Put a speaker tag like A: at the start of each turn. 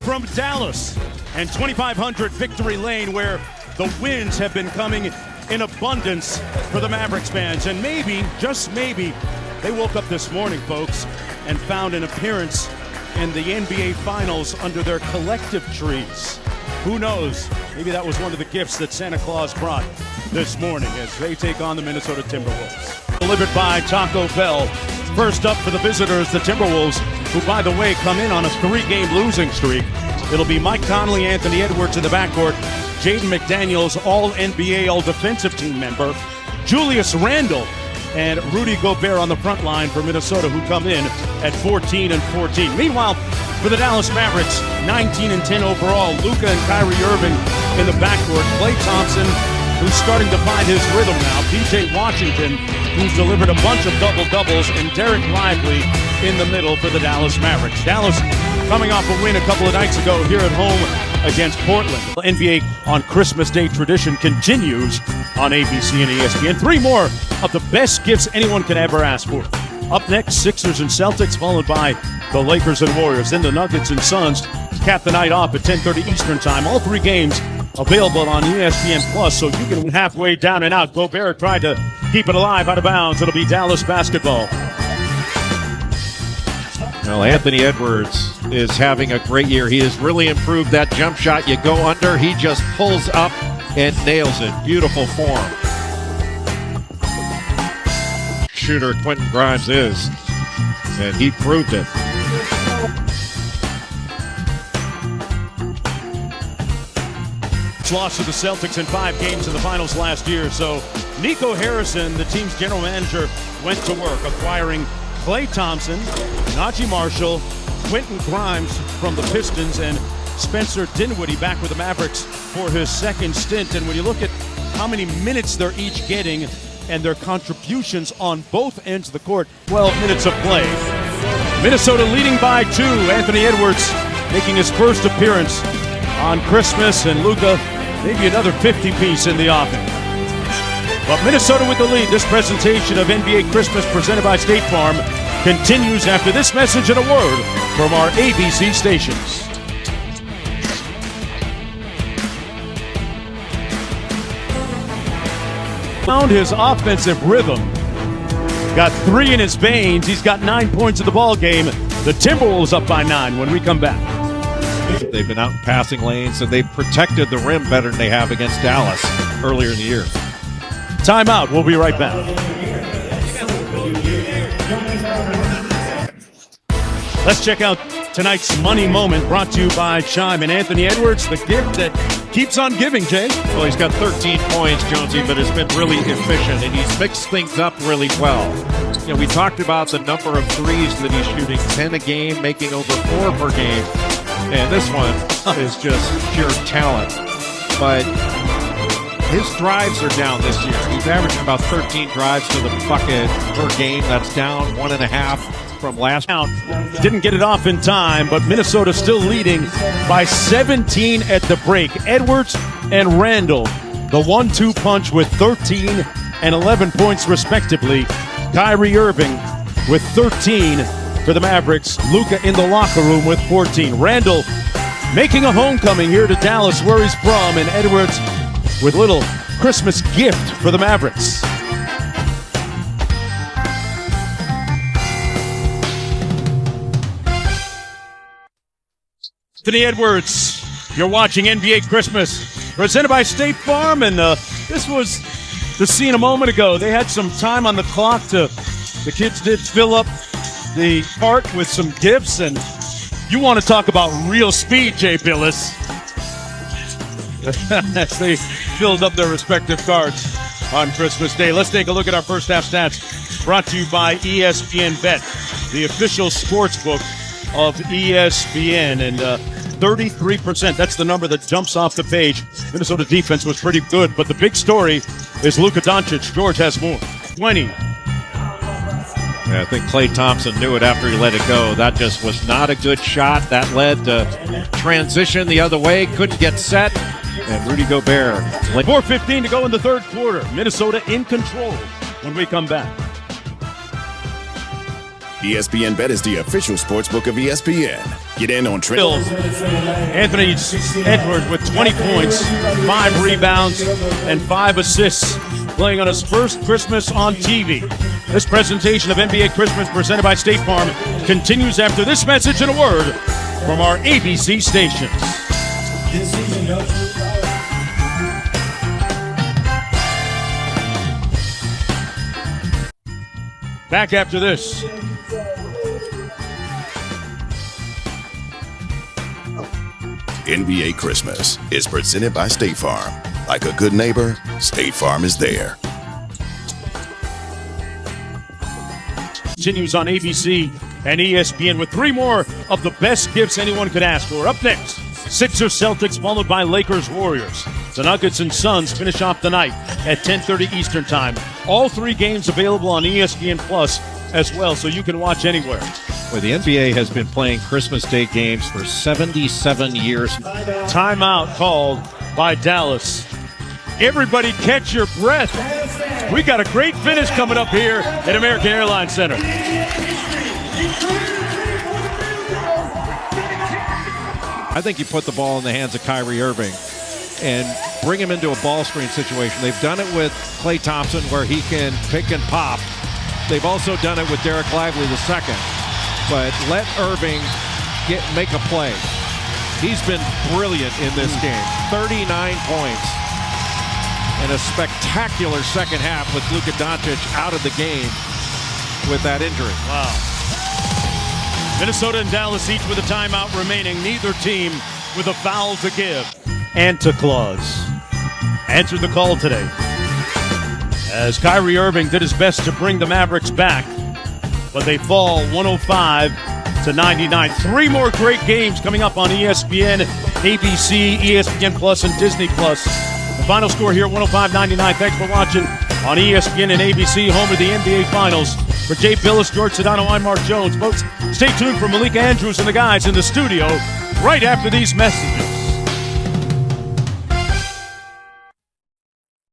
A: From Dallas and 2500 Victory Lane, where the wins have been coming in abundance for the Mavericks fans. And maybe, just maybe, they woke up this morning, folks, and found an appearance in the NBA Finals under their collective trees. Who knows? Maybe that was one of the gifts that Santa Claus brought this morning as they take on the Minnesota Timberwolves. Delivered by Taco Bell. First up for the visitors, the Timberwolves, who, by the way, come in on a 3-game losing streak. It'll be Mike Conley, Anthony Edwards in the backcourt, Jaden McDaniels, All-NBA, All-Defensive Team member, Julius Randle, and Rudy Gobert on the front line for Minnesota, who come in at 14 and 14. Meanwhile, for the Dallas Mavericks, 19 and 10 overall, Luka and Kyrie Irving in the backcourt, Klay Thompson, who's starting to find his rhythm now, PJ Washington, who's delivered a bunch of double-doubles, and Derek Lively in the middle for the Dallas Mavericks. Dallas coming off a win a couple of nights ago here at home against Portland. NBA on Christmas Day tradition continues on ABC and ESPN. 3 more of the best gifts anyone can ever ask for. Up next, Sixers and Celtics, followed by the Lakers and Warriors. Then the Nuggets and Suns cap the night off at 10:30 Eastern Time. All 3 games available on ESPN Plus, so you can halfway down and out. Gobert tried to keep it alive out of bounds. It'll be Dallas basketball.
B: Well, Anthony Edwards is having a great year. He has really improved that jump shot. You go under, he just pulls up and nails it. Beautiful form. Shooter Quentin Grimes is, and he proved it.
A: Lost to the Celtics in 5 games in the finals last year. So Nico Harrison, the team's general manager, went to work acquiring Klay Thompson, Najee Marshall, Quentin Grimes from the Pistons, and Spencer Dinwiddie back with the Mavericks for his second stint. And when you look at how many minutes they're each getting and their contributions on both ends of the court, 12 minutes of play. Minnesota leading by 2. Anthony Edwards making his first appearance on Christmas, and Luka maybe another 50-piece in the offing. But Minnesota with the lead. This presentation of NBA Christmas presented by State Farm continues after this message and a word from our ABC stations. Found his offensive rhythm. Got 3 in his veins. He's got 9 points in the ball game. The Timberwolves up by 9 when we come back.
B: They've been out in passing lanes, and they've protected the rim better than they have against Dallas earlier in the year.
A: Timeout. We'll be right back. Let's check out tonight's money moment brought to you by Chime and Anthony Edwards, the gift that keeps on giving, Jay.
B: Well, he's got 13 points, Jonesy, but it's been really efficient, and he's mixed things up really well. You know, we talked about the number of threes that he's shooting, 10 a game, making over 4 per game. And this one is just pure talent. But his drives are down this year. He's averaging about 13 drives to the bucket per game. That's down 1.5 from last count.
A: Didn't get it off in time, but Minnesota still leading by 17 at the break. Edwards and Randle, the 1-2 punch with 13 and 11 points respectively. Kyrie Irving with 13 for the Mavericks. Luka in the locker room with 14. Randle making a homecoming here to Dallas, where he's from, and Edwards with a little Christmas gift for the Mavericks. Anthony Edwards, you're watching NBA Christmas, presented by State Farm, and this was the scene a moment ago. They had some time on the clock the kids did fill up the cart with some gifts, and you want to talk about real speed, Jay Billis. As they filled up their respective cards on Christmas Day. Let's take a look at our first half stats, brought to you by ESPN Bet, the official sports book of ESPN, and 33%. That's the number that jumps off the page. Minnesota defense was pretty good, but the big story is Luka Doncic. George has more. 20.
B: Yeah, I think Klay Thompson knew it after he let it go. That just was not a good shot. That led to transition the other way. Couldn't get set. And Rudy Gobert.
A: 4:15 to go in the third quarter. Minnesota in control when we come back.
C: ESPN Bet is the official sportsbook of ESPN. Get in on trends.
A: Anthony Edwards with 20 points, 5 rebounds, and 5 assists, playing on his first Christmas on TV. This presentation of NBA Christmas presented by State Farm continues after this message and a word from our ABC stations. Back after this.
C: NBA Christmas is presented by State Farm. Like a good neighbor, State Farm is there.
A: Continues on ABC and ESPN with 3 more of the best gifts anyone could ask for. Up next, Sixers Celtics followed by Lakers Warriors. The Nuggets and Suns finish off the night at 10:30 Eastern Time. All 3 games available on ESPN Plus as well, so you can watch anywhere.
B: Well, the NBA has been playing Christmas Day games for 77 years.
A: Timeout called by Dallas. Everybody catch your breath. We got a great finish coming up here at American Airlines Center.
B: I think you put the ball in the hands of Kyrie Irving and bring him into a ball screen situation. They've done it with Klay Thompson where he can pick and pop. They've also done it with Derek Lively II. But let Irving make a play. He's been brilliant in this game. 39 points and a spectacular second half with Luka Doncic out of the game with that injury.
A: Wow. Minnesota and Dallas each with a timeout remaining. Neither team with a foul to give. Santa Claus answered the call today as Kyrie Irving did his best to bring the Mavericks back, but they fall 105-99. 3 more great games coming up on ESPN, ABC, ESPN Plus, and Disney Plus. The final score here, 105-99. Thanks for watching on ESPN and ABC, home of the NBA Finals. For Jay Billis, George Sedano, I'm Mark Jones. Folks, stay tuned for Malika Andrews and the guys in the studio right after these messages.